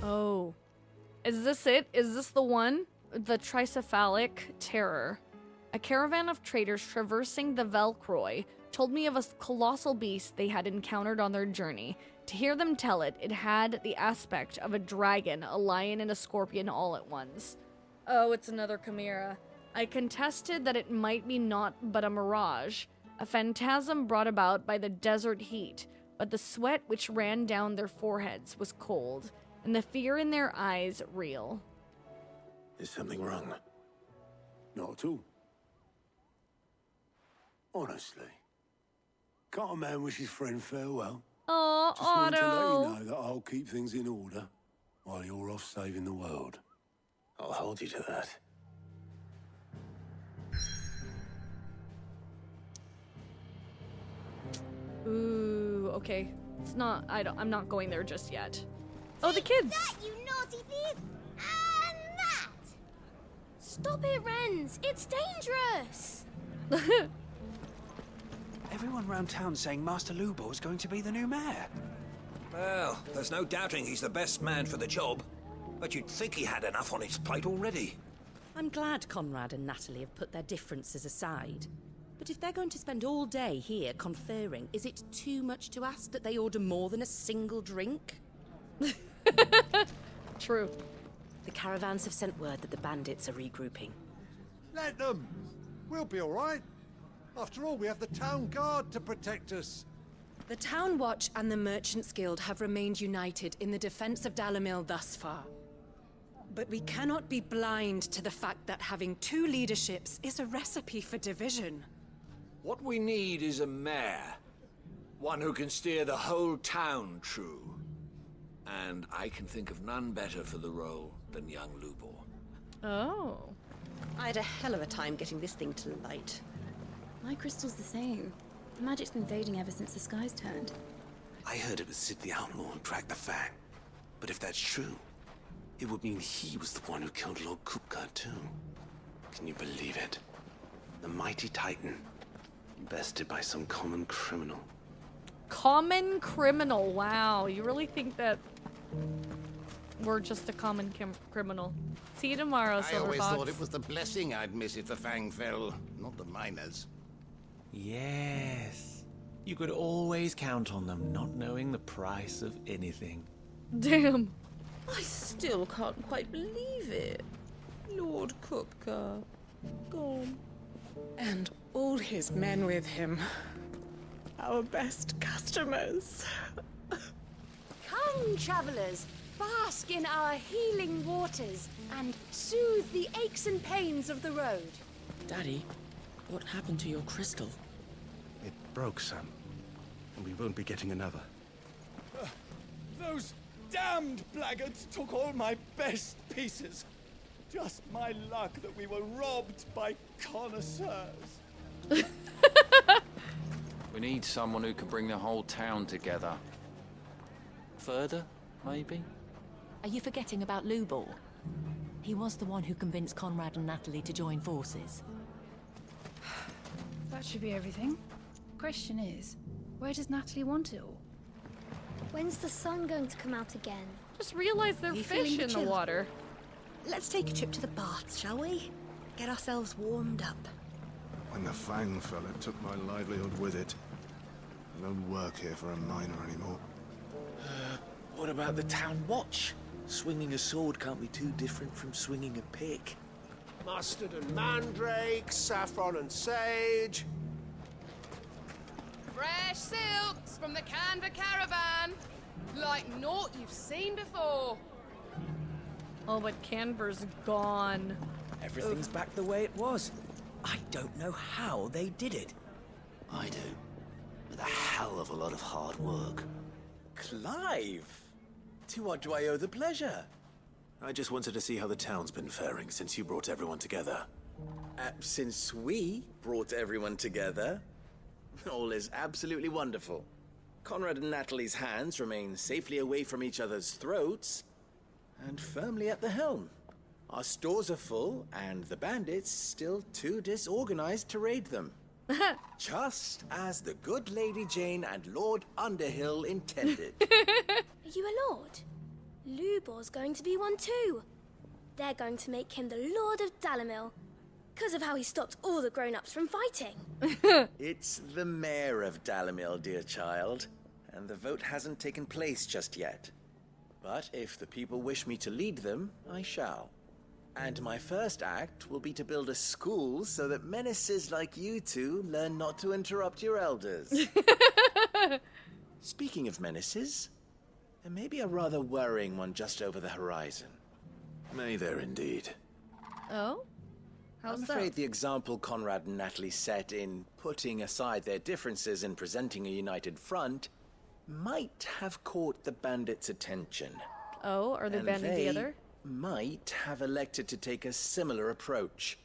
Oh. Is this it? Is this the one? The tricephalic terror. A caravan of traders traversing the Velcroy told me of a colossal beast they had encountered on their journey. To hear them tell it, it had the aspect of a dragon, a lion, and a scorpion all at once. Oh, it's another chimera. I contested that it might be naught but a mirage, a phantasm brought about by the desert heat, but the sweat which ran down their foreheads was cold, and the fear in their eyes real. Is something wrong? Not at all. Honestly. Can't a man wish his friend farewell? Oh, Just wanted to let Otto! you know that I'll keep things in order while you're off saving the world. I'll hold you to that. Ooh, okay. It's not, I'm not going there just yet. Oh, the kids! That, you naughty thief! And that! Stop it, Renz! It's dangerous! Everyone round town saying Master Lubor's going to be the new mayor. Well, there's no doubting he's the best man for the job. But you'd think he had enough on his plate already. I'm glad Conrad and Natalie have put their differences aside. But if they're going to spend all day here conferring, is it too much to ask that they order more than a single drink? True. The caravans have sent word that the bandits are regrouping. Let them. We'll be all right. After all, we have the town guard to protect us. The Town Watch and the Merchants Guild have remained united in the defense of Dalamil thus far. But we cannot be blind to the fact that having two leaderships is a recipe for division. What we need is a mayor. One who can steer the whole town true. And I can think of none better for the role than young Lubor. Oh. I had a hell of a time getting this thing to light. My crystal's the same. The magic's been fading ever since the skies turned. I heard it was Sid the Outlaw who tracked the Fang. But if that's true, it would mean he was the one who killed Lord Kupka too. Can you believe it? The mighty Titan, bested by some common criminal. Common criminal. Wow, you really think that we're just a common criminal? See you tomorrow, I Silver always Fox. thought it was the blessing I'd miss if the Fang fell, not the miners. Yes. You could always count on them not knowing the price of anything. Damn. I still can't quite believe it. Lord Kupka, gone. And all his men with him. Our best customers. Come, travelers, bask in our healing waters and soothe the aches and pains of the road. Daddy, what happened to your crystal? It broke, son. And we won't be getting another. Those damned blackguards took all my best pieces. Just my luck that we were robbed by connoisseurs. We need someone who can bring the whole town together. Further, maybe? Are you forgetting about Lubor? He was the one who convinced Conrad and Natalie to join forces. That should be everything. Question is, where does Natalie want it all? When's the sun going to come out again? Just realized there's fish in the water. Let's take a trip to the baths, shall we? Get ourselves warmed up. When the Fang fell, it took my livelihood with it. I don't work here for a miner anymore. What about the town watch? Swinging a sword can't be too different from swinging a pick. Mustard and mandrake, saffron and sage. Fresh silks from the Canva caravan. Like naught you've seen before. Oh, but Canver's gone. Everything's back the way it was. I don't know how they did it. I do. With a hell of a lot of hard work. Clive! To what do I owe the pleasure? I just wanted to see how the town's been faring since you brought everyone together. Since we brought everyone together, all is absolutely wonderful. Conrad and Natalie's hands remain safely away from each other's throats, and firmly at the helm. Our stores are full, and the bandits still too disorganized to raid them. Just as the good Lady Jane and Lord Underhill intended. Are you a lord? Lubor's going to be one too. They're going to make him the Lord of Dalamil, because of how he stopped all the grown-ups from fighting. It's the mayor of Dalamil, dear child, and the vote hasn't taken place just yet. But if the people wish me to lead them, I shall. And my first act will be to build a school so that menaces like you two learn not to interrupt your elders. Speaking of menaces, there may be a rather worrying one just over the horizon. May there indeed. Oh? How's I'm that? afraid the example Conrad and Natalie set in putting aside their differences and presenting a united front might have caught the bandits' attention. Oh, are they And banding they together? might have elected to take a similar approach.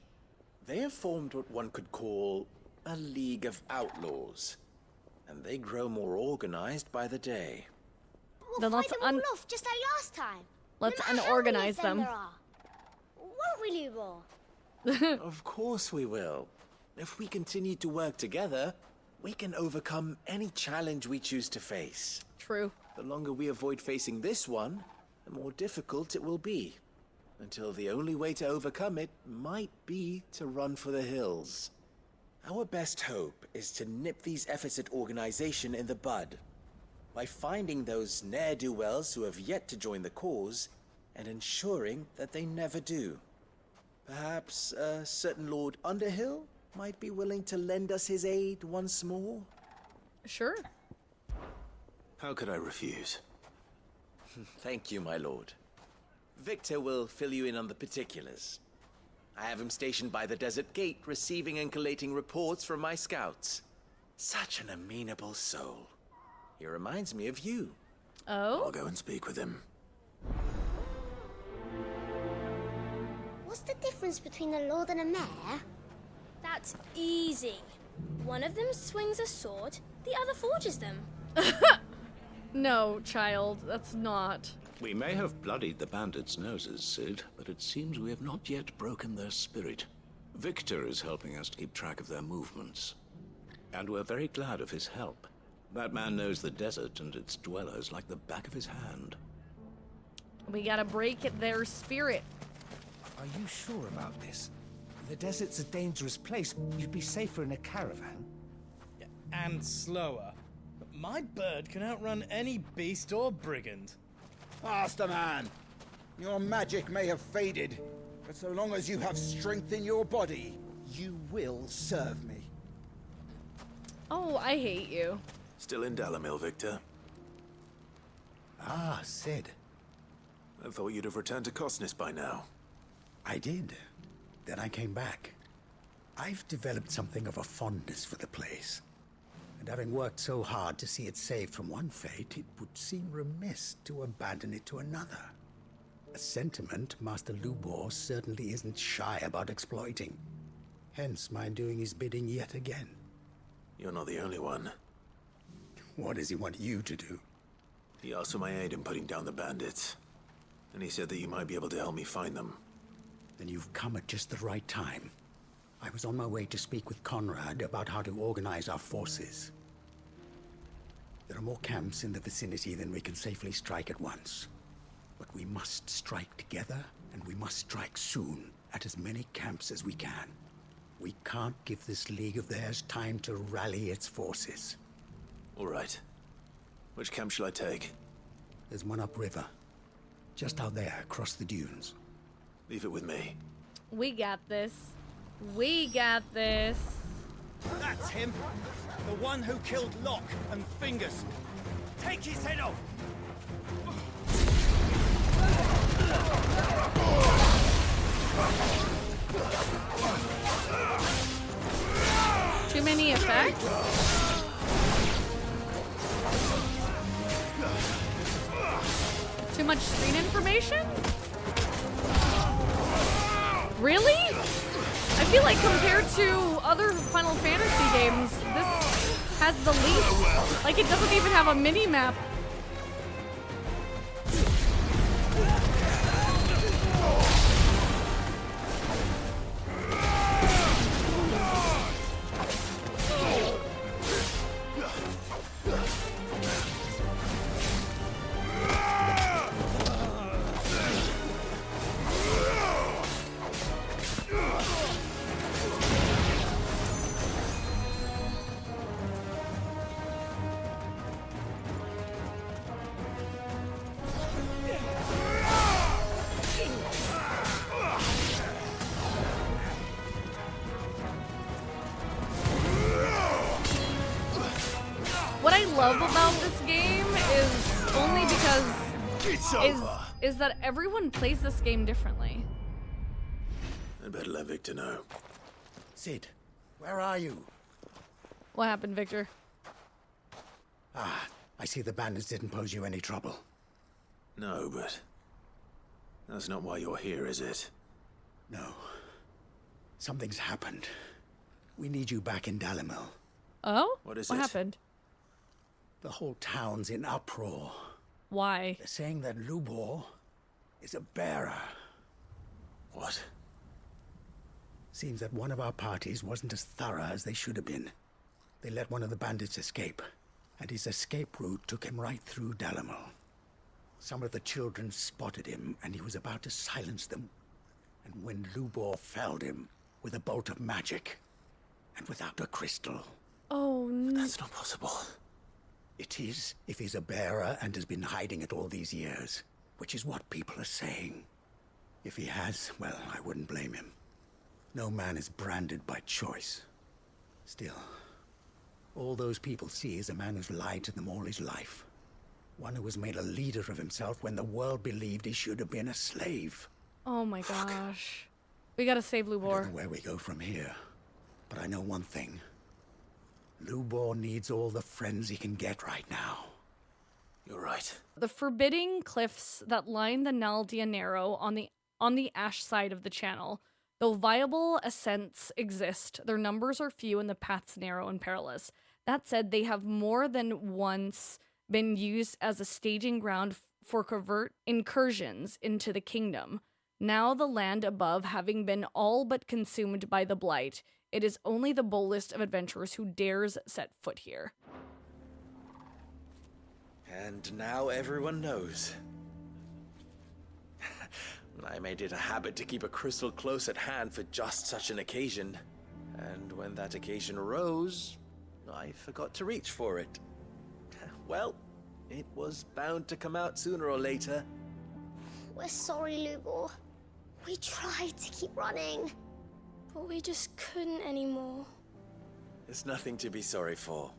They have formed what one could call a League of Outlaws, and they grow more organized by the day. Then let's Fight them all off just like last time. let's No matter how many unorganize of them. them. There are. Won't we, Lubor? Of course we will. If we continue to work together, we can overcome any challenge we choose to face. True. The longer we avoid facing this one, the more difficult it will be. Until the only way to overcome it might be to run for the hills. Our best hope is to nip these efforts at organization in the bud, by finding those ne'er-do-wells who have yet to join the cause, and ensuring that they never do. Perhaps a certain Lord Underhill might be willing to lend us his aid once more? Sure. How could I refuse? Thank you, my lord. Victor will fill you in on the particulars. I have him stationed by the desert gate, receiving and collating reports from my scouts. Such an amenable soul. He reminds me of you. Oh? I'll go and speak with him. What's the difference between a lord and a mayor? That's easy. One of them swings a sword, the other forges them. No, child, that's not. We may have bloodied the bandits' noses, Sid, but it seems we have not yet broken their spirit. Victor is helping us to keep track of their movements. And we're very glad of his help. That man knows the desert and its dwellers like the back of his hand. We gotta break their spirit. Are you sure about this? The desert's a dangerous place. You'd be safer in a caravan. And slower. But my bird can outrun any beast or brigand. Master man, your magic may have faded, but so long as you have strength in your body, you will serve me. Oh, I hate you. Still in Dalamil, Victor? Ah, Sid. I thought you'd have returned to Cosnis by now. I did. Then I came back. I've developed something of a fondness for the place. And having worked so hard to see it saved from one fate, it would seem remiss to abandon it to another. A sentiment Master Lubor certainly isn't shy about exploiting. Hence my doing his bidding yet again. You're not the only one. What does he want you to do? He asked for my aid in putting down the bandits. And he said that you might be able to help me find them. Then you've come at just the right time. I was on my way to speak with Conrad about how to organize our forces. There are more camps in the vicinity than we can safely strike at once. But we must strike together, and we must strike soon at as many camps as we can. We can't give this league of theirs time to rally its forces. All right. Which camp shall I take? There's one upriver. Just out there, across the dunes. Leave it with me. We got this. We got this. That's him. The one who killed Locke and Fingers. Take his head off! Too many effects? Too much screen information? Really? I feel like compared to other Final Fantasy games, this has the least. Like, it doesn't even have a mini-map. about this game is only because is that everyone plays this game differently. I'd better let Victor know. Sid, where are you? What happened, Victor? Ah, I see the bandits didn't pose you any trouble. No, but that's not why you're here, is it? No. Something's happened. We need you back in Dalimil. Oh? What is What it? happened? The whole town's in uproar. Why? They're saying that Lubor is a bearer. What? Seems that one of our parties wasn't as thorough as they should have been. They let one of the bandits escape, and his escape route took him right through Dalimil. Some of the children spotted him, and he was about to silence them. And when Lubor felled him with a bolt of magic, and without a crystal. Oh, no. That's not possible. It is, if he's a bearer and has been hiding it all these years, which is what people are saying. If he has, well, I wouldn't blame him. No man is branded by choice. Still, all those people see is a man who's lied to them all his life. One who was made a leader of himself when the world believed he should have been a slave. Oh my gosh. We gotta save I don't Lubor. know where we go from here, but I know one thing. Lubor needs all the friends he can get right now. You're right. The forbidding cliffs that line the Nal Narrow on the ash side of the channel. Though viable ascents exist, their numbers are few and the paths narrow and perilous. That said, they have more than once been used as a staging ground for covert incursions into the kingdom. Now the land above having been all but consumed by the blight, it is only the boldest of adventurers who dares set foot here. And now everyone knows. I made it a habit to keep a crystal close at hand for just such an occasion. And when that occasion arose, I forgot to reach for it. Well, it was bound to come out sooner or later. We're sorry, Lubor. We tried to keep running, but we just couldn't anymore. There's nothing to be sorry for.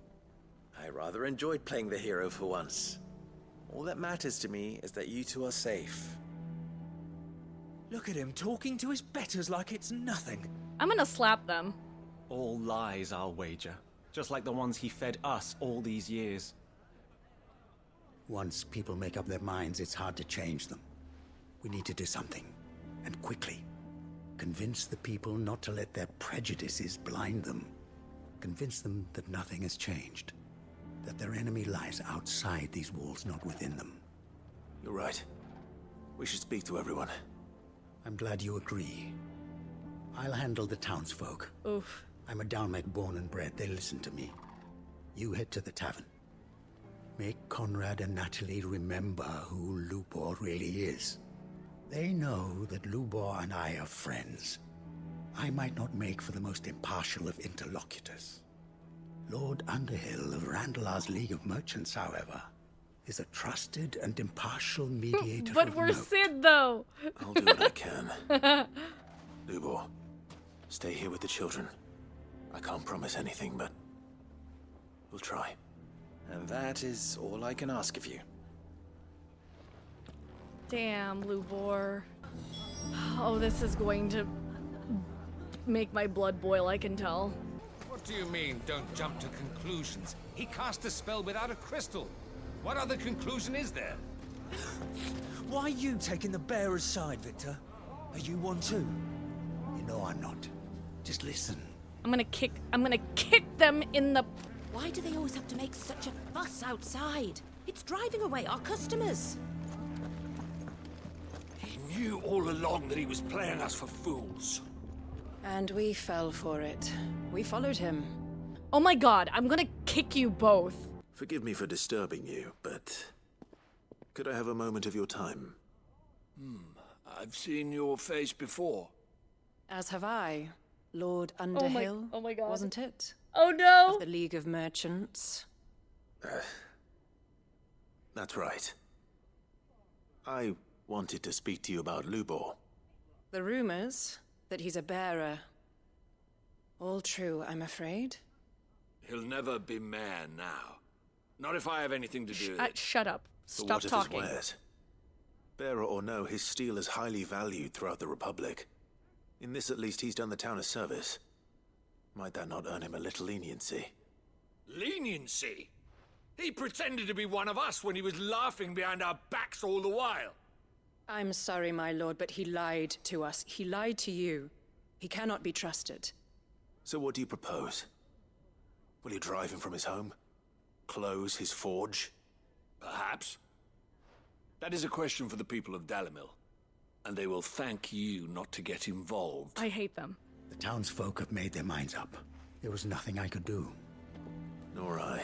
I rather enjoyed playing the hero for once. All that matters to me is that you two are safe. Look at him talking to his betters like it's nothing. I'm gonna slap them. All lies, I'll wager. Just like the ones he fed us all these years. Once people make up their minds, it's hard to change them. We need to do something, and quickly. Convince the people not to let their prejudices blind them. Convince them that nothing has changed. That their enemy lies outside these walls, not within them. You're right. We should speak to everyone. I'm glad you agree. I'll handle the townsfolk. Oof. I'm a Dalmec born and bred. They listen to me. You head to the tavern. Make Conrad and Natalie remember who Lubor really is. They know that Lubor and I are friends. I might not make for the most impartial of interlocutors. Lord Underhill of Randalar's League of Merchants, however, is a trusted and impartial mediator But of we're note. Sid, though. I'll do what I can. Lubor, stay here with the children. I can't promise anything, but we'll try. And that is all I can ask of you. Damn, Lubor. Oh, this is going to make my blood boil, I can tell. What do you mean, don't jump to conclusions? He cast a spell without a crystal. What other conclusion is there? Why are you taking the bearer's side, Victor? Are you one too? You know I'm not. Just listen. I'm gonna kick them in the... Why do they always have to make such a fuss outside? It's driving away our customers. He knew all along that he was playing us for fools. And we fell for it. We followed him. Oh my god, I'm gonna kick you both. Forgive me for disturbing you, but could I have a moment of your time? I've seen your face before. As have I. Lord Underhill, oh my god. wasn't it? Oh no! Of the League of Merchants. That's right. I wanted to speak to you about Lubor. The rumors that he's a bearer. All true, I'm afraid. He'll never be mayor now. Not if I have anything to do with it. Shut up. But Stop what of talking. his wares? Bearer or no, his steel is highly valued throughout the Republic. In this, at least, he's done the town a service. Might that not earn him a little leniency? Leniency? He pretended to be one of us when he was laughing behind our backs all the while. I'm sorry, my lord, but he lied to us. He lied to you. He cannot be trusted. So what do you propose? Will you drive him from his home? Close his forge? Perhaps. That is a question for the people of Dalimil. And they will thank you not to get involved. I hate them. The townsfolk have made their minds up. There was nothing I could do. Nor I.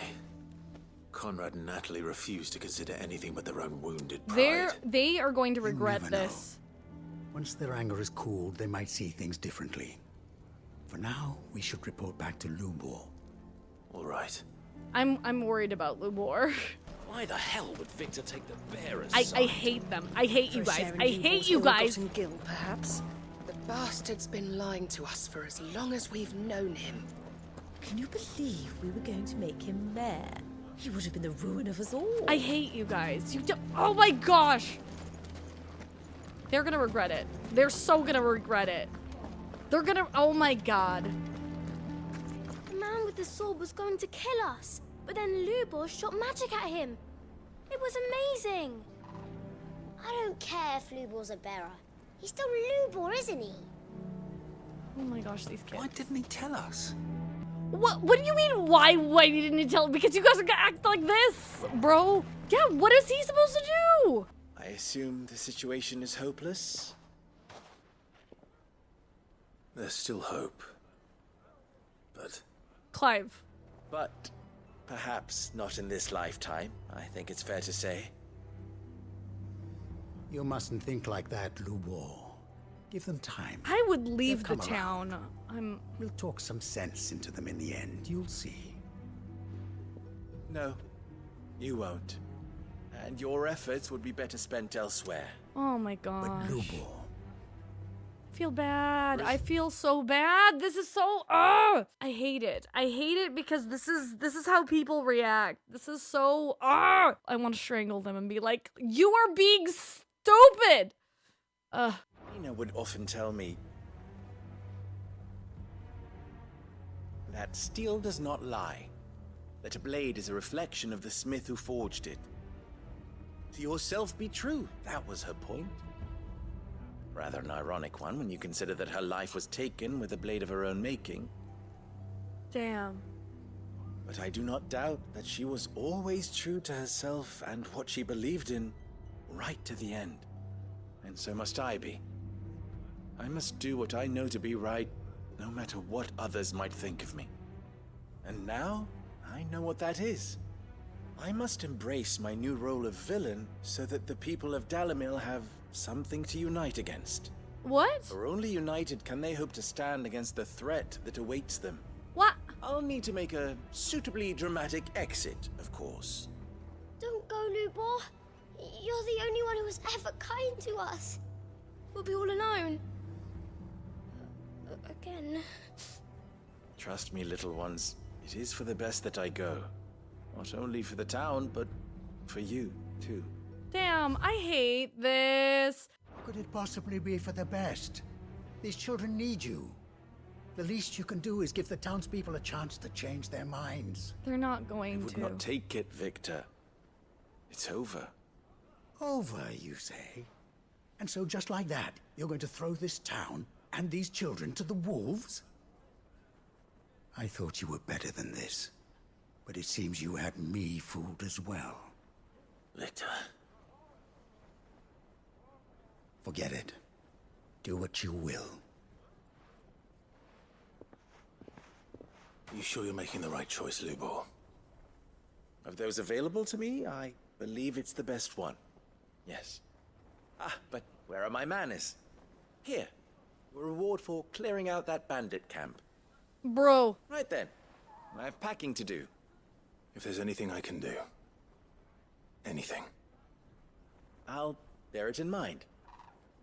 Conrad and Natalie refused to consider anything but their own wounded pride. They are going to regret never this. Once their anger is cooled, they might see things differently. For now, we should report back to Lubor. All right. I'm worried about Lubor. Why the hell would Victor take the bearers? I hate them. I hate you guys. I hate you guys. Guilt, perhaps. The bastard's been lying to us for as long as we've known him. Can you believe we were going to make him mayor? He would have been the ruin of us all. I hate you guys. Oh my gosh. They're gonna regret it. They're so gonna regret it. They're gonna, oh my god. The man with the sword was going to kill us, but then Lubor shot magic at him. It was amazing. I don't care if Lubor's a bearer. He's still Lubor, isn't he? Oh my gosh, these kids. Why didn't he tell us? What do you mean, why didn't he tell? Because you guys are gonna act like this, bro. Yeah, what is he supposed to do? I assume the situation is hopeless? There's still hope. But... Clive. But perhaps not in this lifetime, I think it's fair to say. You mustn't think like that, Lubor. Give them time. I would leave They'll the come town. We'll talk some sense into them in the end. You'll see. No, you won't. And your efforts would be better spent elsewhere. Oh my gosh. But Lubor. I feel bad. I feel so bad. This is so I hate it. I hate it because this is how people react. This is so I want to strangle them and be like, "You are being stupid." Nina would often tell me that steel does not lie, that a blade is a reflection of the smith who forged it. To yourself be true, that was her point. Rather an ironic one when you consider that her life was taken with a blade of her own making. Damn. But I do not doubt that she was always true to herself and what she believed in, right to the end. And so must I be. I must do what I know to be right, no matter what others might think of me. And now, I know what that is. I must embrace my new role of villain so that the people of Dalimil have something to unite against. What? For only united can they hope to stand against the threat that awaits them. What? I'll need to make a suitably dramatic exit, of course. Don't go, Lubor. You're the only one who was ever kind to us. We'll be all alone. Again. Trust me, little ones. It is for the best that I go. Not only for the town, but for you, too. Damn, I hate this. How could it possibly be for the best? These children need you. The least you can do is give the townspeople a chance to change their minds. They're not going I would not take it, Victor. It's over. Over, you say? And so just like that, you're going to throw this town and these children to the wolves? I thought you were better than this. But it seems you had me fooled as well. Victor. Forget it. Do what you will. You sure you're making the right choice, Lubor? Of those available to me, I believe it's the best one. Yes. But where are my manners? Here. A reward for clearing out that bandit camp. Bro. Right then. I have packing to do. If there's anything I can do. Anything. I'll bear it in mind.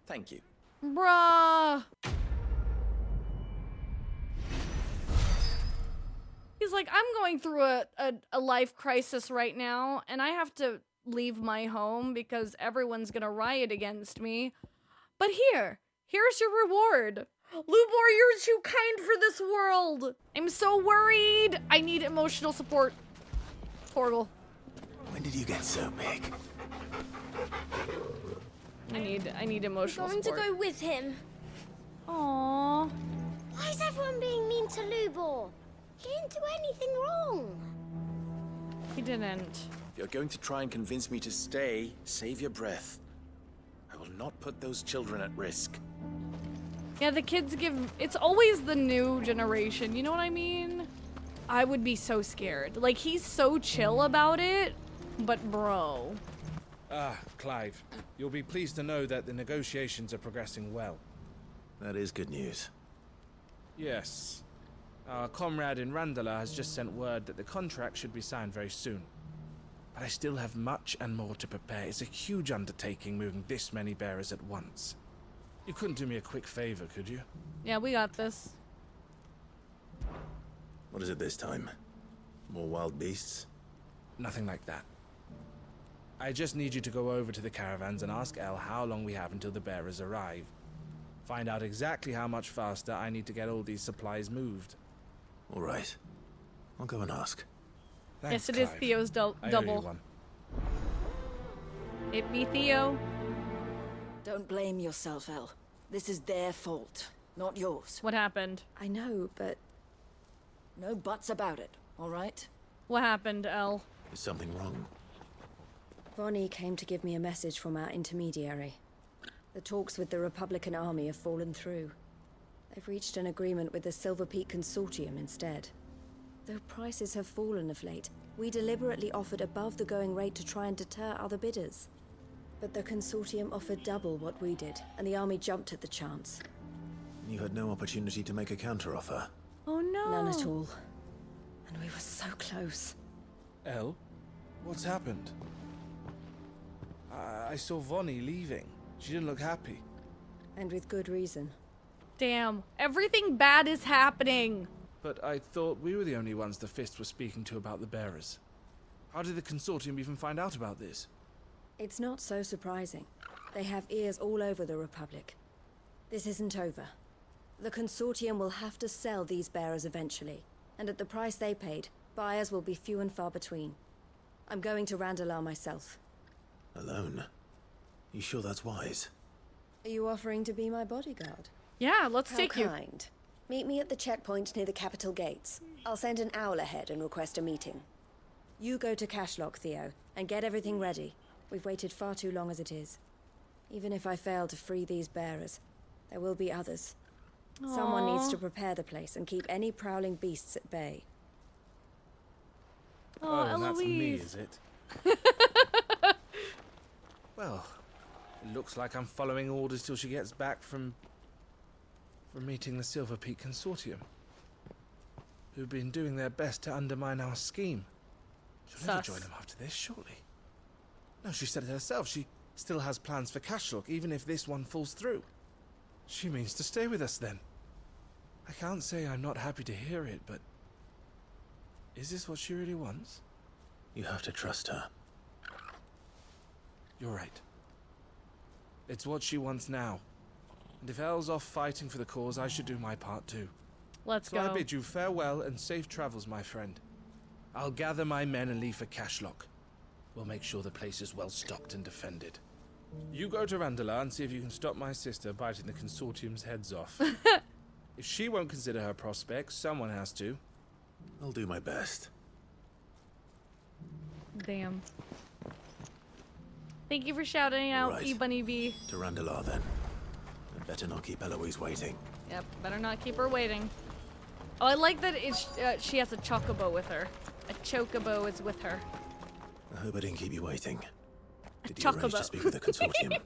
Thank you. Bruh. He's He's like, I'm going through a life crisis right now, and I have to leave my home because everyone's gonna riot against me. But here's your reward. Lubor, you're too kind for this world. I'm so worried. I need emotional support. Torgal. When did you get so big? I need emotional We're going support. to go with him. Aww. Why is everyone being mean to Lubor? He didn't do anything wrong. He didn't. If you're going to try and convince me to stay, save your breath. I will not put those children at risk. Yeah, the kids it's always the new generation, you know what I mean? I would be so scared. Like, he's so chill about it, but bro. Clive, you'll be pleased to know that the negotiations are progressing well. That is good news. Yes. Our comrade in Randala has just sent word that the contract should be signed very soon. But I still have much and more to prepare. It's a huge undertaking moving this many bearers at once. You couldn't do me a quick favor, could you? Yeah, we got this. What is it this time? More wild beasts? Nothing like that. I just need you to go over to the caravans and ask El how long we have until the bearers arrive. Find out exactly how much faster I need to get all these supplies moved. All right. I'll go and ask. Thanks, yes, it is Clive. Theo's I owe you double. one. It be Theo. Don't blame yourself, El. This is their fault, not yours. What happened? I know, but... no buts about it, all right? What happened, El? Is something wrong? Vonnie came to give me a message from our intermediary. The talks with the Republican army have fallen through. They've reached an agreement with the Silver Peak Consortium instead. Though prices have fallen of late, we deliberately offered above the going rate to try and deter other bidders. But the Consortium offered double what we did, and the army jumped at the chance. You had no opportunity to make a counteroffer. Oh no! None at all. And we were so close. El? What's happened? I saw Vonnie leaving. She didn't look happy. And with good reason. Damn, everything bad is happening. But I thought we were the only ones the Fist was speaking to about the bearers. How did the Consortium even find out about this? It's not so surprising. They have ears all over the Republic. This isn't over. The Consortium will have to sell these bearers eventually, and at the price they paid, buyers will be few and far between. I'm going to Randalar myself. Alone? You sure that's wise? Are you offering to be my bodyguard? Yeah, let's take you. How kind. Meet me at the checkpoint near the capital gates. I'll send an owl ahead and request a meeting. You go to Cashlock, Theo, and get everything ready. We've waited far too long as it is. Even if I fail to free these bearers, there will be others. Someone needs to prepare the place and keep any prowling beasts at bay. Oh, and that's me, Eloise. is it? Well, it looks like I'm following orders till she gets back from meeting the Silver Peak Consortium, who've been doing their best to undermine our scheme. She'll never join them after this, surely. No, she said it herself. She still has plans for Cashlock, even if this one falls through. She means to stay with us then. I can't say I'm not happy to hear it, but is this what she really wants? You have to trust her. You're right. It's what she wants now. And if Elle's off fighting for the cause, I should do my part too. Let's So go. I bid you farewell and safe travels, my friend. I'll gather my men and leave for Cashlock. We'll make sure the place is well stocked and defended. You go to Randalar and see if you can stop my sister biting the Consortium's heads off. If she won't consider her prospects, someone has to. I'll do my best. Damn. Thank you for shouting out, Right. E-Bunny B. To Randalar, then. I'd better not keep Eloise waiting. Yep, better not keep her waiting. Oh, I like that she has a chocobo with her. A chocobo is with her. I hope I didn't keep you waiting. Did you chocobo. arrange to speak with the Consortium?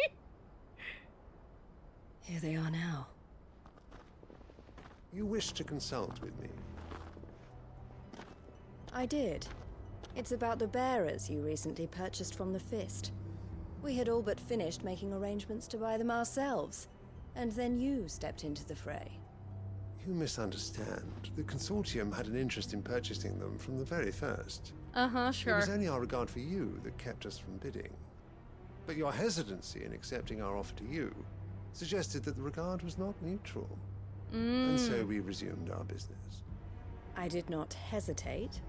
Here they are now. You wish to consult with me? I did. It's about the bearers you recently purchased from the Fist. We had all but finished making arrangements to buy them ourselves, and then you stepped into the fray. You misunderstand. The Consortium had an interest in purchasing them from the very first. Sure. It was only our regard for you that kept us from bidding. But your hesitancy in accepting our offer to you suggested that the regard was not mutual. And so we resumed our business. I did not hesitate.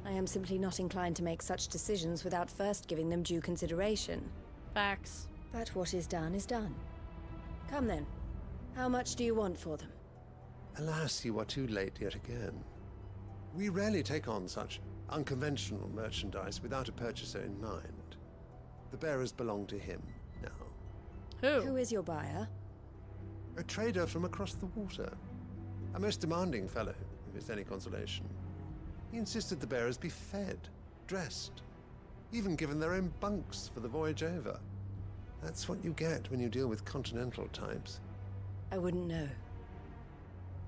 I am simply not inclined to make such decisions without first giving them due consideration. Facts. But what is done is done. Come then. How much do you want for them? Alas, you are too late yet again. We rarely take on such unconventional merchandise without a purchaser in mind. The bearers belong to him now. Who is your buyer? A trader from across the water. A most demanding fellow, if it's any consolation. He insisted the bearers be fed, dressed, even given their own bunks for the voyage over. That's what you get when you deal with continental types. I wouldn't know.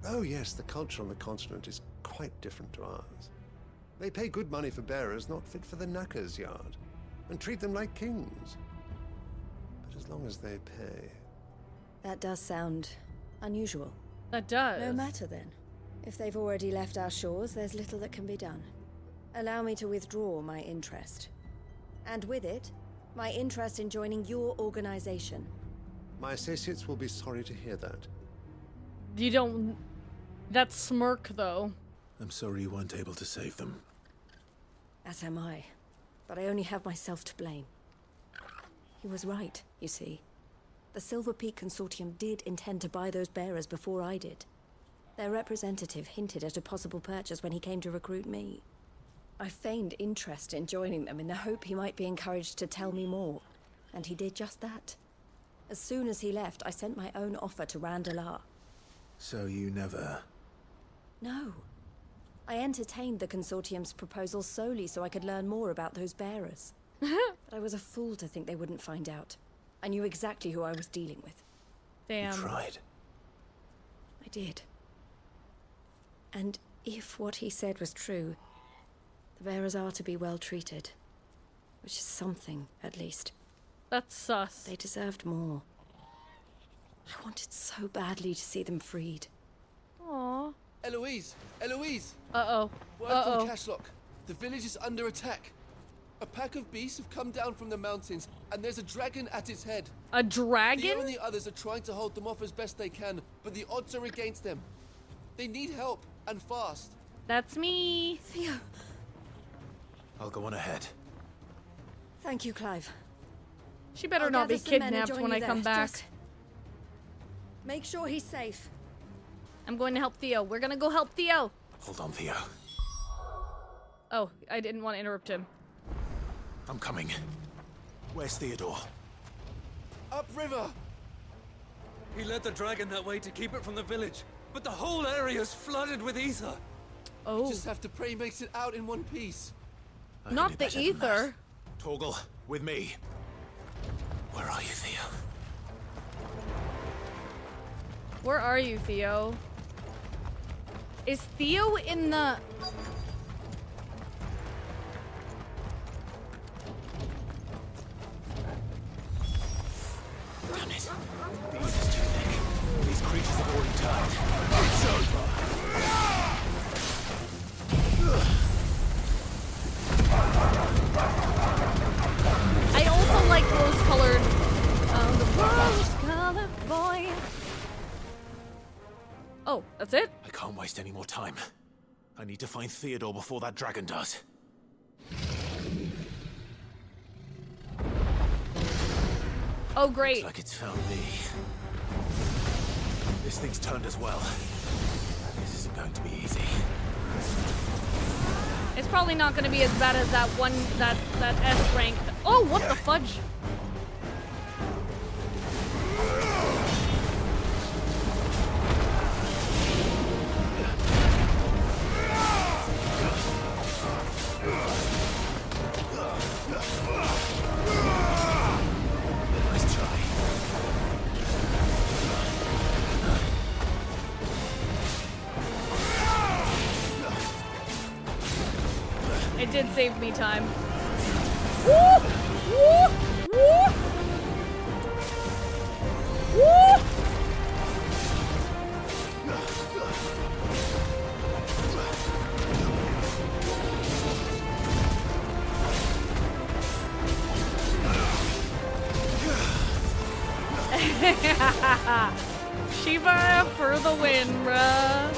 Oh yes, the culture on the continent is quite different to ours. They pay good money for bearers not fit for the knacker's yard, and treat them like kings. But as long as they pay... That does sound unusual. That does. No matter then. If they've already left our shores, there's little that can be done. Allow me to withdraw my interest. And with it, my interest in joining your organization. My associates will be sorry to hear that. You don't... That smirk, though. I'm sorry you weren't able to save them. As am I. But I only have myself to blame. He was right, you see. The Silver Peak Consortium did intend to buy those bearers before I did. Their representative hinted at a possible purchase when he came to recruit me. I feigned interest in joining them in the hope he might be encouraged to tell me more, and he did just that. As soon as he left, I sent my own offer to Randalar. So you never... No. I entertained the Consortium's proposal solely so I could learn more about those bearers. But I was a fool to think they wouldn't find out. I knew exactly who I was dealing with. Damn. You tried. I did. And if what he said was true, the bearers are to be well treated. Which is something, at least. That's sus. They deserved more. I wanted so badly to see them freed. Aww. Eloise! Eloise! Uh-oh. Word from Cashlock. The village is under attack. A pack of beasts have come down from the mountains, and there's a dragon at its head. A dragon? Theo and the others are trying to hold them off as best they can, but the odds are against them. They need help, and fast. That's me. Theo. I'll go on ahead. Thank you, Clive. She better I'll not be gather some men and kidnapped join when you I come there. back. Just make sure he's safe. I'm going to help Theo. We're gonna go help Theo. Hold on, Theo. Oh, I didn't want to interrupt him. I'm coming. Where's Theodore? Upriver! He led the dragon that way to keep it from the village, but the whole area's flooded with ether. Oh. You just have to pray he makes it out in one piece. Not the ether. Torgal, with me. Where are you, Theo? Where are you, Theo? Is Theo in the... Damn it. The ether's too thick. These creatures have already turned. It's over. I also like rose-colored... the rose-colored boy. Oh, that's it? I can't waste any more time. I need to find Theodore before that dragon does. Oh, great. Looks like it's found me. This thing's turned as well. This isn't going to be easy. It's probably not going to be as bad as that one, that S rank. Oh, what the fudge? Nice try. It did save me time. Woo! Woo! Woo! Woo! Shiva for the win, bruh.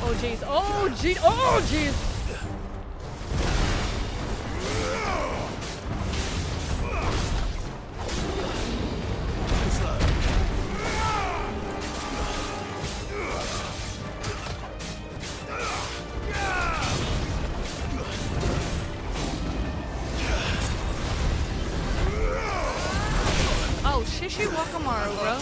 Oh jeez, oh jeez, oh jeez! Oh, Shishi Wakamaru, bro.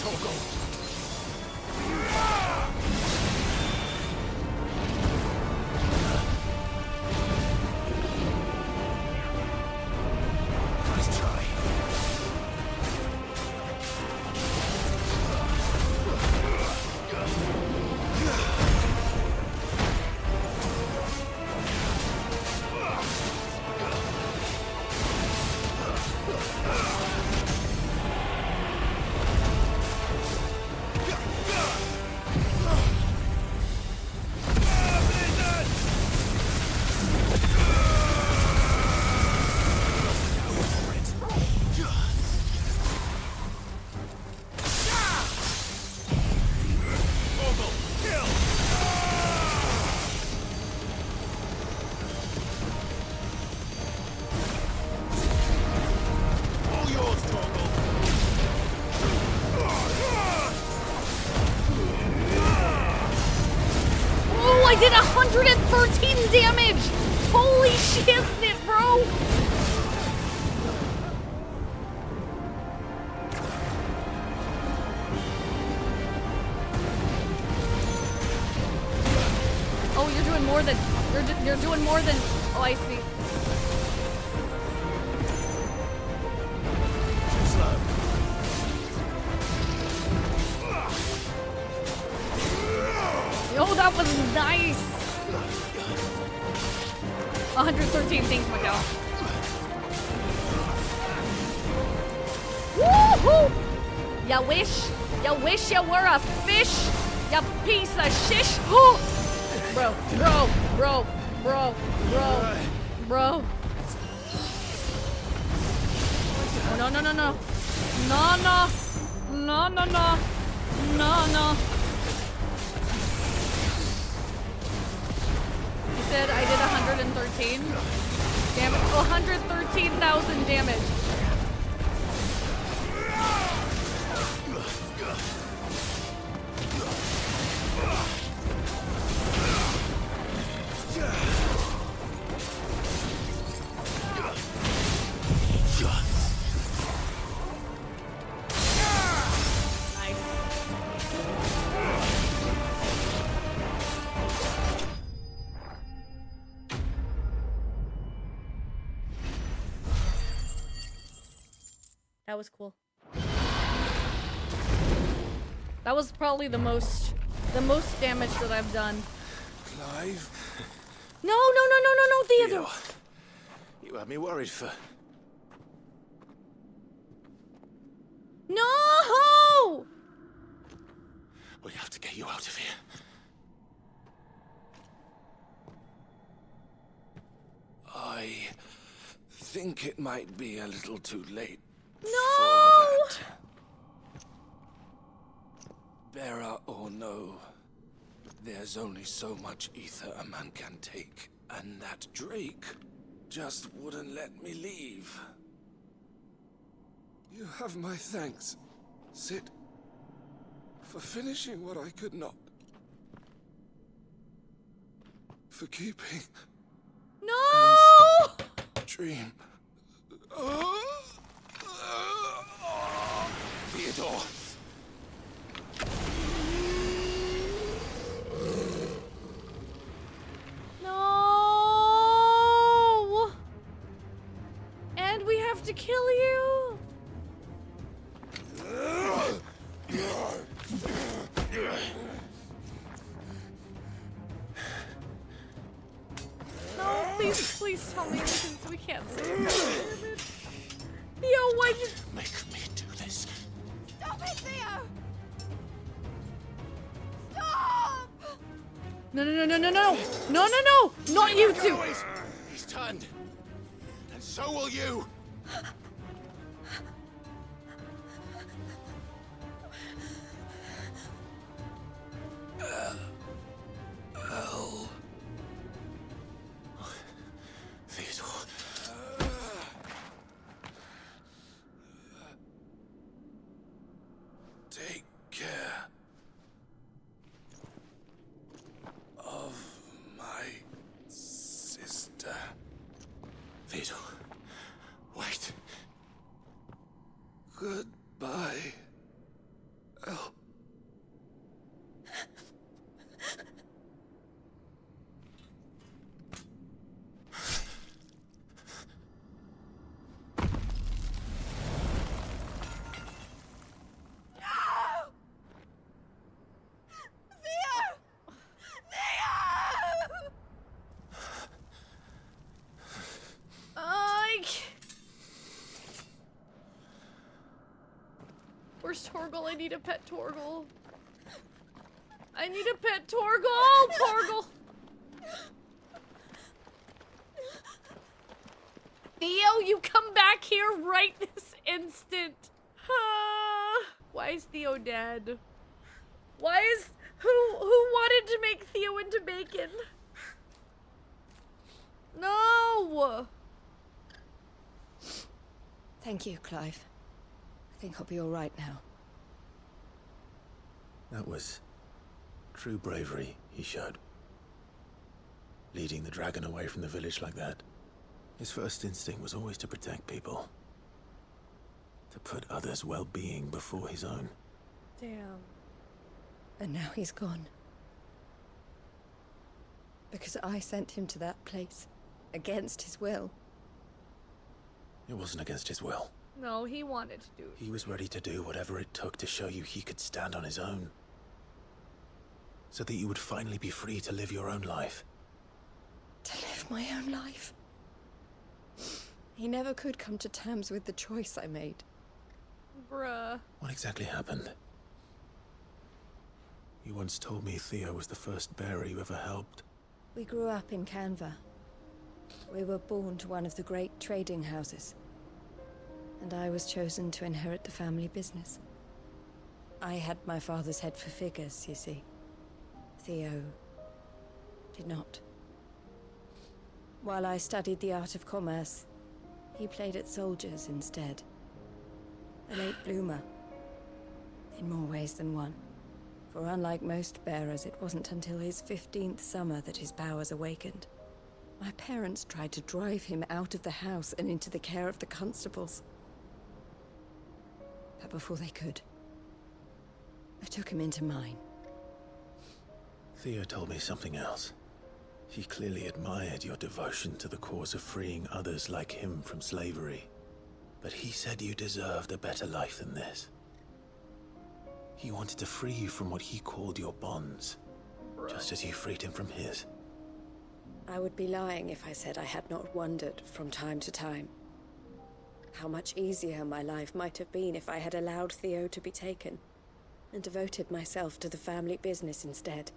I did 113 damage! Holy shiznit, bro! Oh, you're doing more than... You're doing more than... Oh, I see. Oh, that was nice! 113, thanks, Miguel. Woohoo! You wish you were a fish, you piece of shish. Bro. Oh, no. No. You said I did 113 damage. 113,000 damage. That was cool. That was probably the most damage that I've done. Clive? No, Theodore! You had me worried for... No! We have to get you out of here. I think it might be a little too late. No! For that. Bearer or no, there's only so much ether a man can take, and that Drake just wouldn't let me leave. You have my thanks, Sid, for finishing what I could not. For keeping... No! Dream. Theodore. No! And we have to kill you? No, please tell me we can't save her. Theo, why'd you... Make me do this. Stop it, Theo! Stop! No, no, no, no, no, no! No, no, no! Not you two! He's turned. And so will you. El. Theodore. Take care of my sister. Theodore. Wait. Goodbye, El. Where's Torgal? I need a pet Torgal. I need a pet Torgal! Torgal! Theo, you come back here right this instant. Why is Theo dead? Why is... Who wanted to make Theo into bacon? No! Thank you, Clive. I think I'll be all right now. That was true bravery he showed. Leading the dragon away from the village like that. His first instinct was always to protect people. To put others' well-being before his own. Damn. And now he's gone. Because I sent him to that place. Against his will. It wasn't against his will. No, he wanted to do it. He was ready to do whatever it took to show you he could stand on his own. So that you would finally be free to live your own life. To live my own life? He never could come to terms with the choice I made. Bruh. What exactly happened? You once told me Theo was the first bearer you ever helped. We grew up in Canva. We were born to one of the great trading houses. And I was chosen to inherit the family business. I had my father's head for figures, you see. Theo did not. While I studied the art of commerce, he played at soldiers instead. A late bloomer. In more ways than one. For unlike most bearers, it wasn't until his 15th summer that his powers awakened. My parents tried to drive him out of the house and into the care of the constables. But before they could, I took him into mine. Theo told me something else. He clearly admired your devotion to the cause of freeing others like him from slavery. But he said you deserved a better life than this. He wanted to free you from what he called your bonds, just as you freed him from his. I would be lying if I said I had not wondered from time to time how much easier my life might have been if I had allowed Theo to be taken and devoted myself to the family business instead.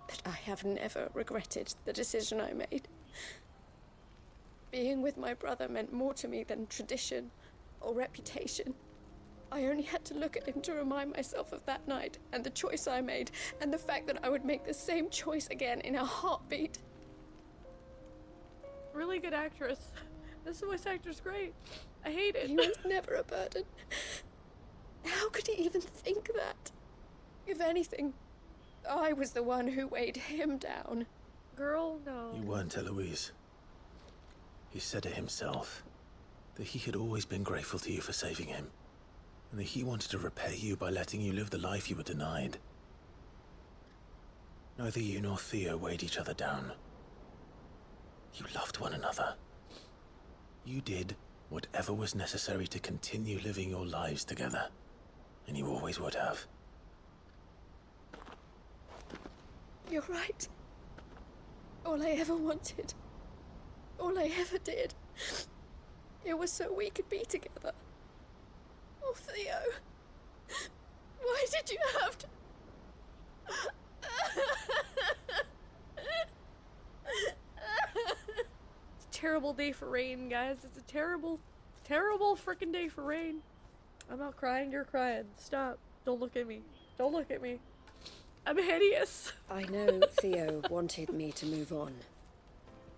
But I have never regretted the decision I made. Being with my brother meant more to me than tradition or reputation. I only had to look at him to remind myself of that night and the choice I made and the fact that I would make the same choice again in a heartbeat. Really good actress. This voice actor's great. I hate it. He was never a burden. How could he even think that? If anything, I was the one who weighed him down. Girl, no. You weren't, Eloise. He said it himself, that he had always been grateful to you for saving him, and that he wanted to repay you by letting you live the life you were denied. Neither you nor Theo weighed each other down. You loved one another. You did whatever was necessary to continue living your lives together, and you always would have. You're right. All I ever wanted all I ever did. It was so we could be together. Oh, Theo. Why did you have to... It's a terrible day for Rain, guys. It's a terrible, terrible freaking day for Rain. I'm not crying, you're crying. Stop. Don't look at me. Don't look at me. I'm hideous. I know Theo wanted me to move on,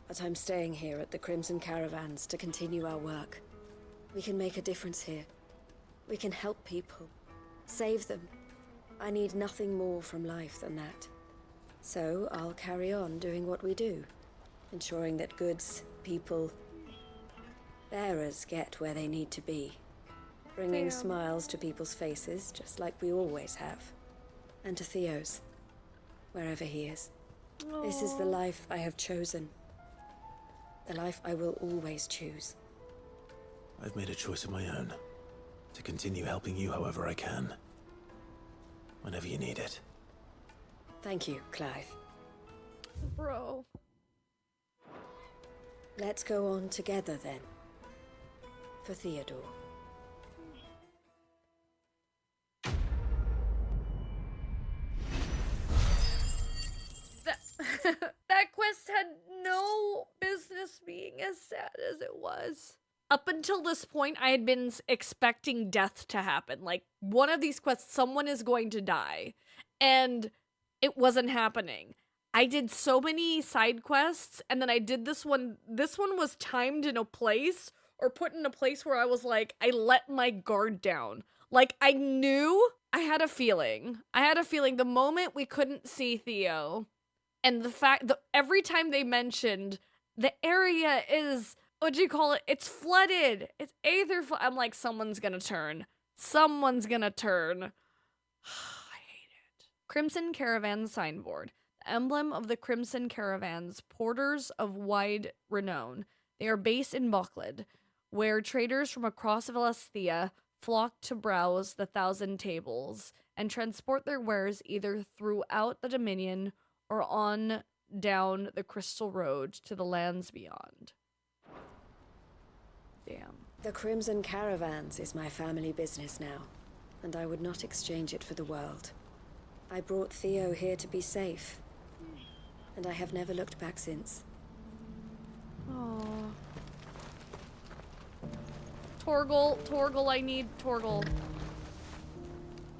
but I'm staying here at the Crimson Caravans to continue our work. We can make a difference here. We can help people. Save them. I need nothing more from life than that. So I'll carry on doing what we do, ensuring that goods, people, bearers get where they need to be. Bringing smiles to people's faces, just like we always have. And to Theo's, wherever he is. Aww. This is the life I have chosen. The life I will always choose. I've made a choice of my own. To continue helping you however I can. Whenever you need it. Thank you, Clive. Bro. Let's go on together then. For Theodore. That quest had no business being as sad as it was. Up until this point, I had been expecting death to happen. Like, one of these quests, someone is going to die. And it wasn't happening. I did so many side quests, and then I did this one. This one was timed in a place, or put in a place where I was like, I let my guard down. Like, I knew, I had a feeling. The moment we couldn't see Theo, and the fact that every time they mentioned the area is, what do you call it? It's flooded. It's Aether. I'm like, someone's gonna turn. Someone's gonna turn. I hate it. Crimson Caravan signboard. The emblem of the Crimson Caravans, porters of wide renown. They are based in Bocklid, where traders from across Velasthea flock to browse the thousand tables and transport their wares either throughout the Dominion or on down the Crystal Road to the lands beyond. Damn. The Crimson Caravans is my family business now, and I would not exchange it for the world. I brought Theo here to be safe, and I have never looked back since. Aww. Torgal, I need Torgal.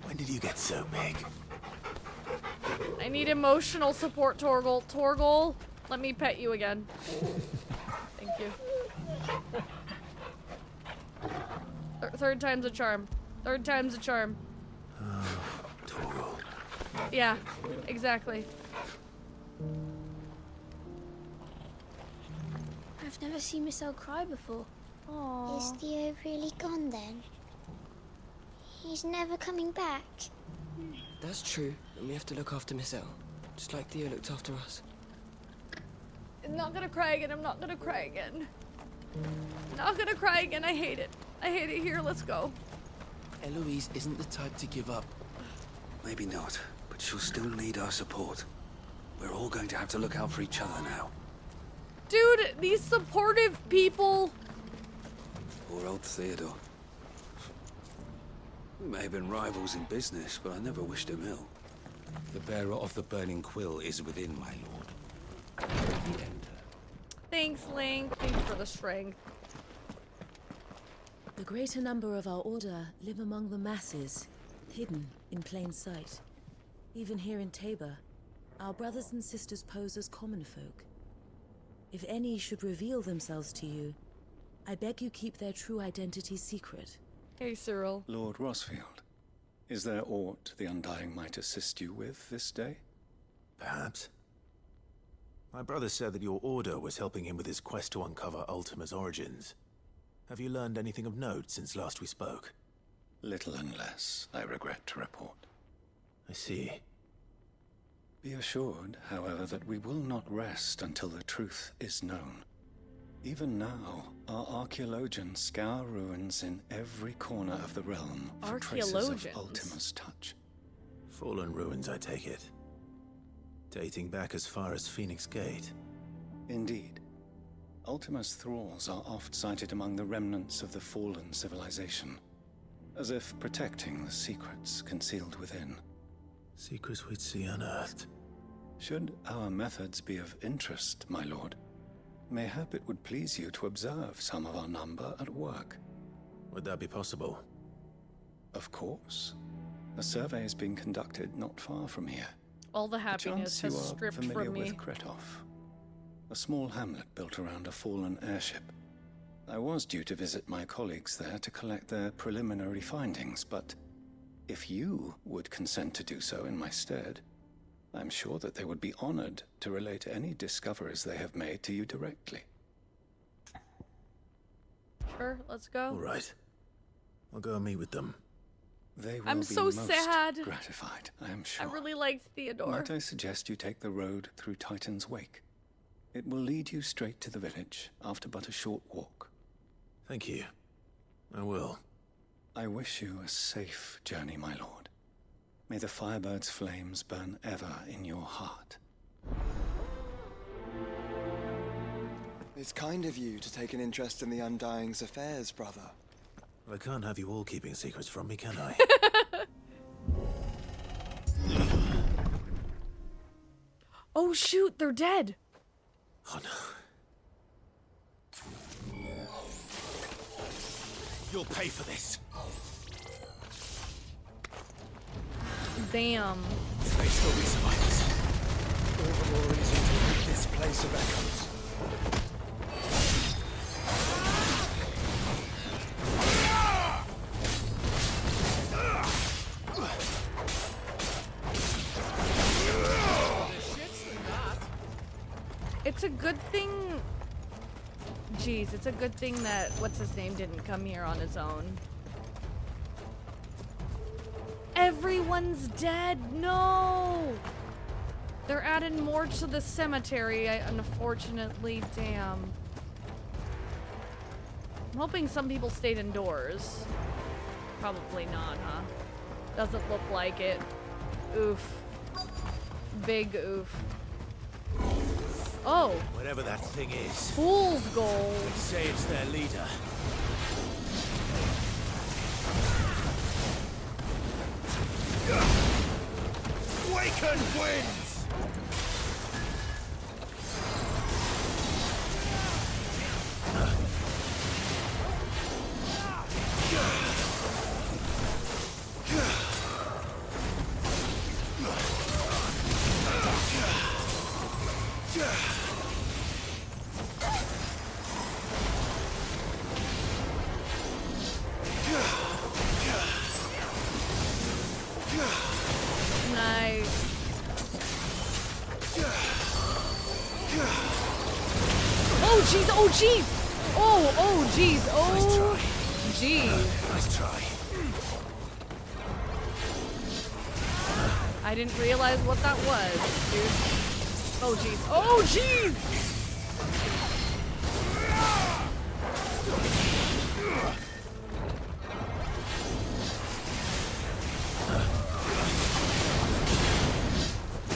When did you get so big? I need emotional support, Torgal. Torgal, let me pet you again. Thank you. Third time's a charm. Third time's a charm. Torgal. Yeah, exactly. I've never seen Miss Elle cry before. Aww. Is Theo really gone then? He's never coming back. That's true, and we have to look after Miss Elle, just like Theo looked after us. I'm not gonna cry again. I'm not gonna cry again. Not gonna cry again. I hate it. I hate it here. Let's go. Eloise isn't the type to give up. Maybe not, but she'll still need our support. We're all going to have to look out for each other now. Dude, these supportive people. Poor old Theodore. We may have been rivals in business, but I never wished him ill. The bearer of the burning quill is within, my lord. Thanks, Link. Thank you for the strength. The greater number of our order live among the masses, hidden in plain sight. Even here in Tabor, our brothers and sisters pose as common folk. If any should reveal themselves to you, I beg you keep their true identity secret. Hey, Cyril. Lord Rosfield, is there aught the Undying might assist you with this day? Perhaps. My brother said that your order was helping him with his quest to uncover Ultima's origins. Have you learned anything of note since last we spoke? Little unless, I regret to report. I see. Be assured, however, that we will not rest until the truth is known. Even now, our archaeologians scour ruins in every corner of the realm for traces of Ultima's touch. Fallen ruins, I take it. Dating back as far as Phoenix Gate. Indeed. Ultima's thralls are oft sighted among the remnants of the fallen civilization, as if protecting the secrets concealed within. Secrets we'd see unearthed. Should our methods be of interest, my lord, mayhap it would please you to observe some of our number at work. Would that be possible? Of course. A survey is being conducted not far from here. All the happiness Perchance has you are stripped familiar from me. with Kretov, a small hamlet built around a fallen airship. I was due to visit my colleagues there to collect their preliminary findings, but if you would consent to do so in my stead, I'm sure that they would be honored to relate any discoveries they have made to you directly. Sure, let's go. All right. I'll go and meet with them. They will I'm be so most sad. gratified, I am sure. I really liked Theodore. Might I suggest you take the road through Titan's Wake? It will lead you straight to the village after but a short walk. Thank you. I will. I wish you a safe journey, my lord. May the Firebird's flames burn ever in your heart. It's kind of you to take an interest in the Undying's affairs, brother. I can't have you all keeping secrets from me, can I? Oh shoot, they're dead. Oh no. You'll pay for this. Damn. May still be survivors. All the more reason to rid this place of echoes. It's a good thing. Jeez, it's a good thing that what's his name didn't come here on his own. Everyone's dead. No. They're adding more to the cemetery. Unfortunately, damn. I'm hoping some people stayed indoors. Probably not, huh? Doesn't look like it. Oof. Big oof. Oh. Whatever that thing is. Fool's gold. Let's say it's their leader. Waken winds! Nice. Oh jeez, oh jeez! Oh jeez, oh jeez. Nice try. I didn't realize what that was, dude. Oh jeez, oh jeez!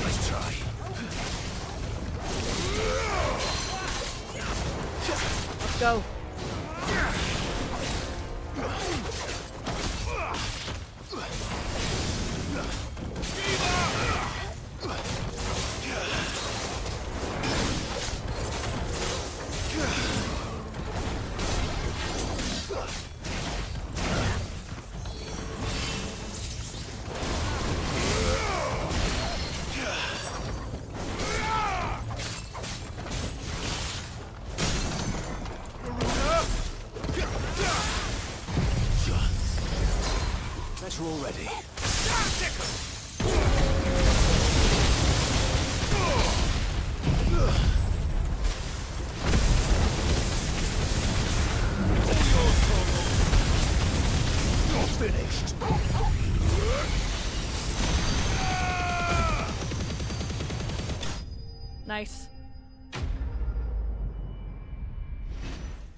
Nice try. Let's go. Better already. You're finished. Nice.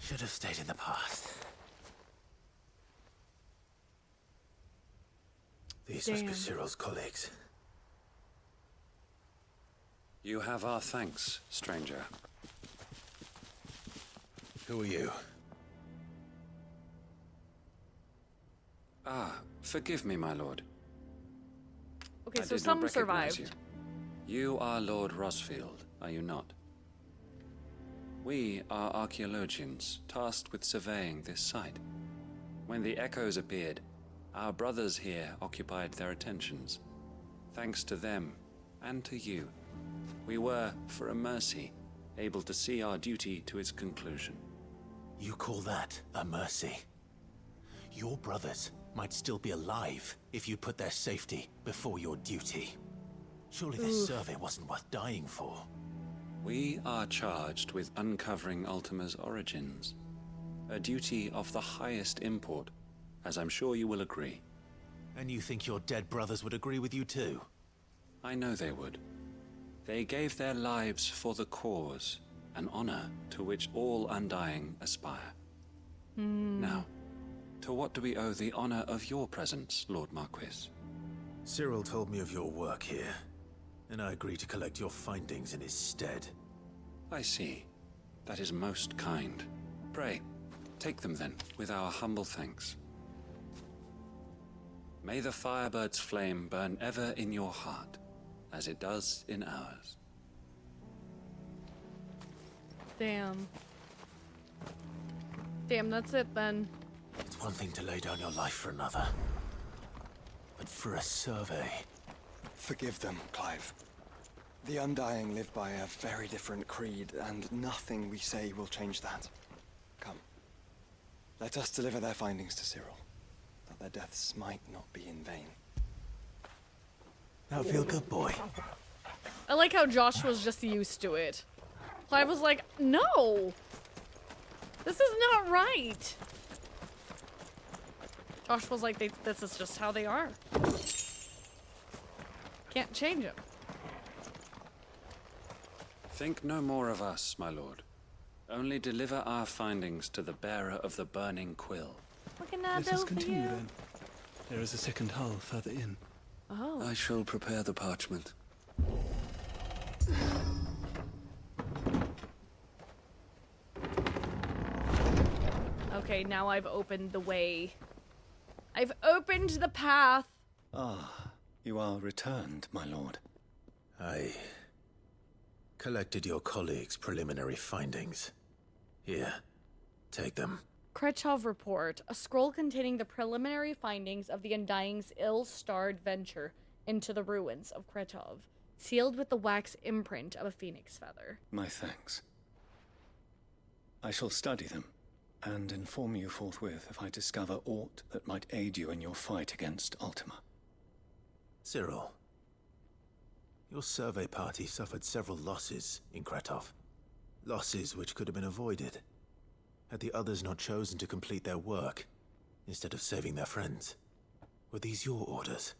Should have stayed in the past. These must be Damn. Cyril's colleagues. You have our thanks, stranger. Who are you? Ah, forgive me, my lord. Okay, I so did some not recognize survived. You are Lord Rosfield, are you not? We are archaeologians tasked with surveying this site. When the echoes appeared, our brothers here occupied their attentions. Thanks to them, and to you, we were, for a mercy, able to see our duty to its conclusion. You call that a mercy? Your brothers might still be alive if you put their safety before your duty. Surely this survey wasn't worth dying for. We are charged with uncovering Ultima's origins. A duty of the highest import, as I'm sure you will agree. And you think your dead brothers would agree with you too? I know they would. They gave their lives for the cause, an honor to which all Undying aspire. Now, to what do we owe the honor of your presence, Lord Marquis? Cyril told me of your work here, and I agreed to collect your findings in his stead. I see. That is most kind. Pray, take them then, with our humble thanks. May the Firebird's flame burn ever in your heart, as it does in ours. Damn. Damn, that's it then. It's one thing to lay down your life for another, but for a survey... Forgive them, Clive. The Undying live by a very different creed, and nothing we say will change that. Come. Let us deliver their findings to Cyril, that their deaths might not be in vain. Now feel good, boy. I like how Josh was just used to it. Clive was like, no! This is not right! Josh was like, this is just how they are. Can't change it. Think no more of us, my lord. Only deliver our findings to the bearer of the burning quill. What can I Let do us for continue you? then. There is a second hull further in. Oh. I shall prepare the parchment. Okay, now I've opened the way. I've opened the path. Ah, you are returned, my lord. I collected your colleagues' preliminary findings. Here, take them. Kretov report, a scroll containing the preliminary findings of the Undying's ill-starred venture into the ruins of Kretov, sealed with the wax imprint of a phoenix feather. My thanks. I shall study them, and inform you forthwith if I discover aught that might aid you in your fight against Ultima. Cyril, your survey party suffered several losses in Kretov. Losses which could have been avoided, had the others not chosen to complete their work, instead of saving their friends. Were these your orders?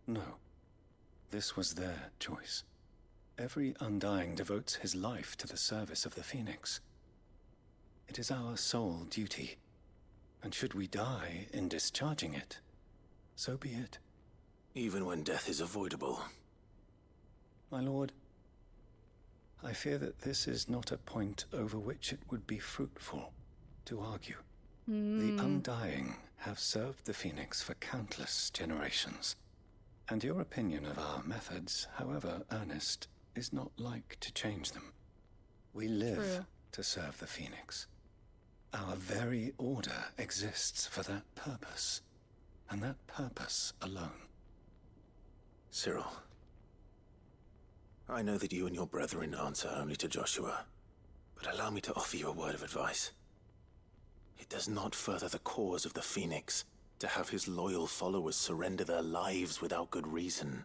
No. This was their choice. Every Undying devotes his life to the service of the Phoenix. It is our sole duty, and should we die in discharging it, so be it. Even when death is avoidable. My lord, I fear that this is not a point over which it would be fruitful to argue. The Undying have served the Phoenix for countless generations, and your opinion of our methods, however earnest, is not like to change them. We live to serve the Phoenix. Our very order exists for that purpose, and that purpose alone. Cyril, I know that you and your brethren answer only to Joshua, but allow me to offer you a word of advice. It does not further the cause of the Phoenix to have his loyal followers surrender their lives without good reason.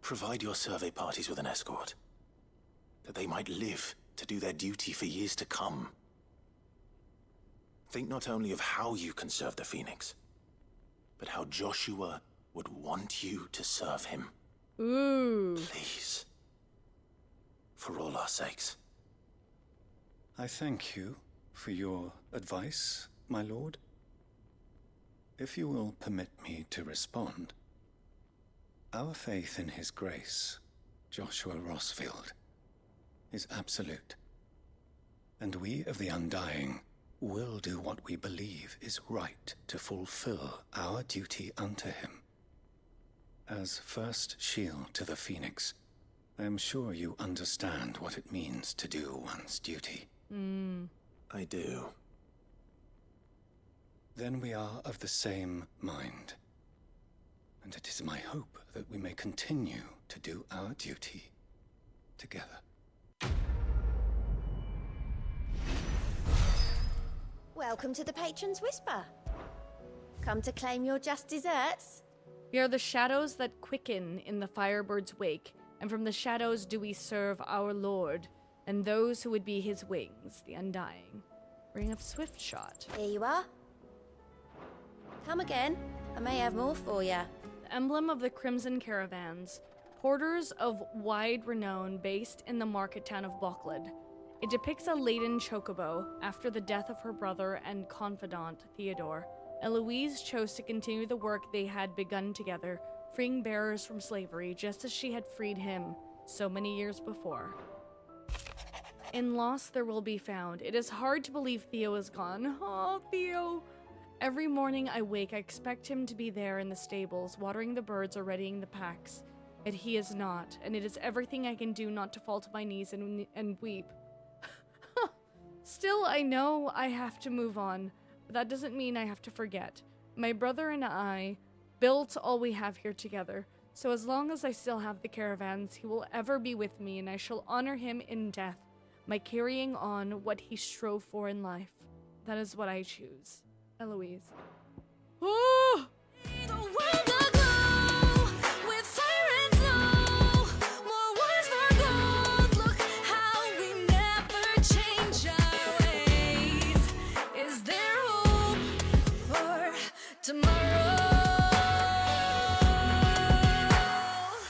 Provide your survey parties with an escort, that they might live to do their duty for years to come. Think not only of how you can serve the Phoenix, but how Joshua would want you to serve him. Ooh. Please. For all our sakes. I thank you for your advice, my lord. If you will permit me to respond, our faith in his grace, Joshua Rosfield, is absolute. And we of the Undying will do what we believe is right to fulfill our duty unto him. As first shield to the Phoenix, I am sure you understand what it means to do one's duty. I do. Then we are of the same mind. And it is my hope that we may continue to do our duty together. Welcome to the Patron's Whisper. Come to claim your just desserts? We are the shadows that quicken in the Firebird's wake, and from the shadows do we serve our Lord, and those who would be his wings, the Undying. Ring of Swift Shot. Here you are. Come again. I may have more for you. The emblem of the Crimson Caravans, porters of wide renown based in the market town of Bokled. It depicts a laden chocobo after the death of her brother and confidant, Theodore. Eloise chose to continue the work they had begun together, freeing bearers from slavery just as she had freed him so many years before. In loss there will be found. It is hard to believe Theo is gone. Oh, Theo! Every morning I wake, I expect him to be there in the stables, watering the birds or readying the packs. Yet he is not, and it is everything I can do not to fall to my knees and weep. Still, I know I have to move on, but that doesn't mean I have to forget. My brother and I built all we have here together, so as long as I still have the caravans, he will ever be with me, and I shall honor him in death by carrying on what he strove for in life. That is what I choose. Eloise. Oh! More words for gold. Look how we never change.